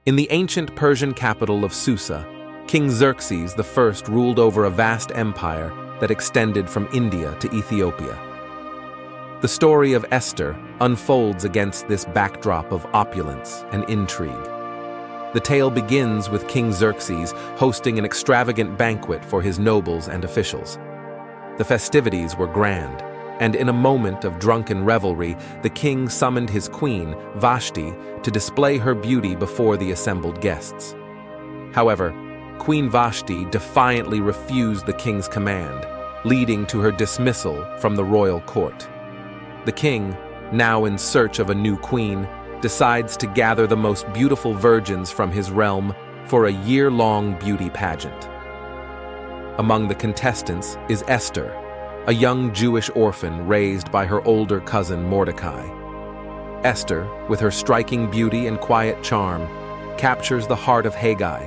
In the ancient Persian capital of Susa, King Xerxes I ruled over a vast empire that extended from India to Ethiopia. The story of Esther unfolds against this backdrop of opulence and intrigue. The tale begins with King Xerxes hosting an extravagant banquet for his nobles and officials. The festivities were grand, and in a moment of drunken revelry, the king summoned his queen, Vashti, to display her beauty before the assembled guests. However, Queen Vashti defiantly refused the king's command, leading to her dismissal from the royal court. The king, now in search of a new queen, decides to gather the most beautiful virgins from his realm for a year-long beauty pageant. Among the contestants is Esther, a young Jewish orphan raised by her older cousin Mordecai. Esther, with her striking beauty and quiet charm, captures the heart of Haggai,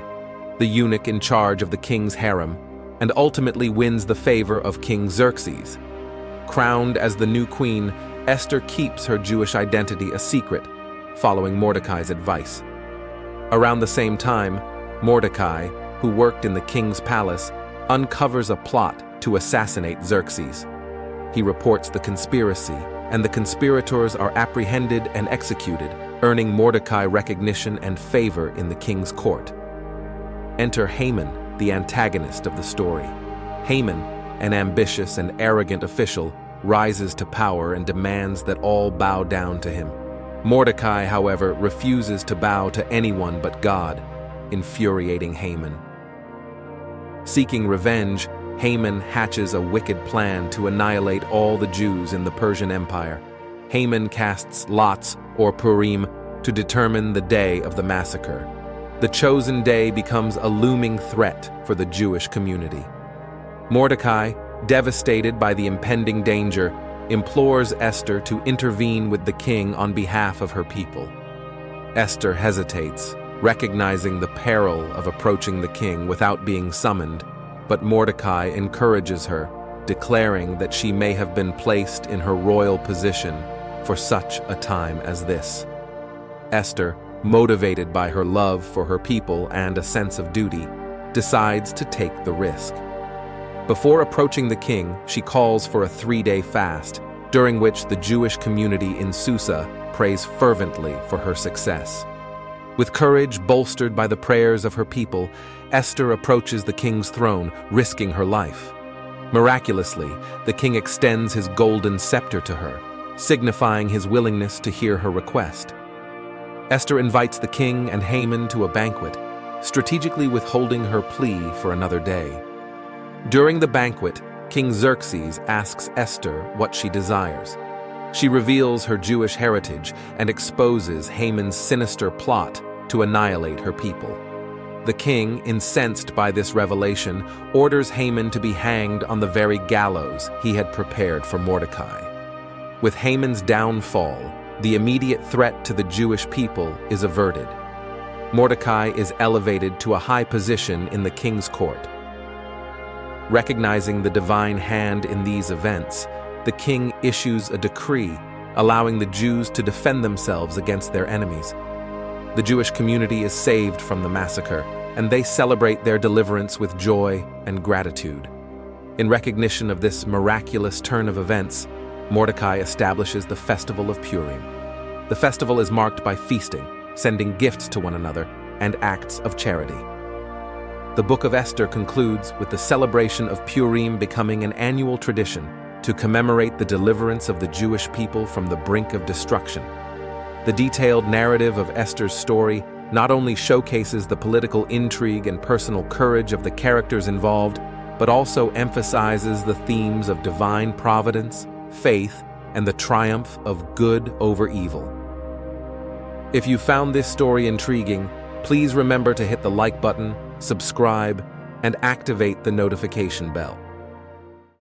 the eunuch in charge of the king's harem, and ultimately wins the favor of King Xerxes. Crowned as the new queen, Esther keeps her Jewish identity a secret, following Mordecai's advice. Around the same time, Mordecai, who worked in the king's palace, uncovers a plot to assassinate Xerxes. He reports the conspiracy, and the conspirators are apprehended and executed, earning Mordecai recognition and favor in the king's court. Enter Hmon, the antagonist of the story. Hmon, an ambitious and arrogant official, rises to power and demands that all bow down to him. Mordecai, however, refuses to bow to anyone but God, infuriating Hmon. Seeking revenge, Hmon hatches a wicked plan to annihilate all the Jews in the Persian Empire. Hmon casts lots, or Purim, to determine the day of the massacre. The chosen day becomes a looming threat for the Jewish community. Mordecai, devastated by the impending danger, implores Esther to intervene with the king on behalf of her people. Esther hesitates, recognizing the peril of approaching the king without being summoned, but Mordecai encourages her, declaring that she may have been placed in her royal position for such a time as this. Esther, motivated by her love for her people and a sense of duty, decides to take the risk. Before approaching the king, she calls for a 3-day fast, during which the Jewish community in Susa prays fervently for her success. With courage bolstered by the prayers of her people, Esther approaches the king's throne, risking her life. Miraculously, the king extends his golden scepter to her, signifying his willingness to hear her request. Esther invites the king and Hmon to a banquet, strategically withholding her plea for another day. During the banquet, King Xerxes asks Esther what she desires. She reveals her Jewish heritage and exposes Haman's sinister plot to annihilate her people. The king, incensed by this revelation, orders Hmon to be hanged on the very gallows he had prepared for Mordecai. With Haman's downfall, the immediate threat to the Jewish people is averted. Mordecai is elevated to a high position in the king's court. Recognizing the divine hand in these events, the king issues a decree allowing the Jews to defend themselves against their enemies. The Jewish community is saved from the massacre, and they celebrate their deliverance with joy and gratitude. In recognition of this miraculous turn of events, Mordecai establishes the Festival of Purim. The festival is marked by feasting, sending gifts to one another, and acts of charity. The Book of Esther concludes with the celebration of Purim becoming an annual tradition to commemorate the deliverance of the Jewish people from the brink of destruction. The detailed narrative of Esther's story not only showcases the political intrigue and personal courage of the characters involved, but also emphasizes the themes of divine providence, faith, and the triumph of good over evil. If you found this story intriguing, please remember to hit the like button, subscribe, and activate the notification bell.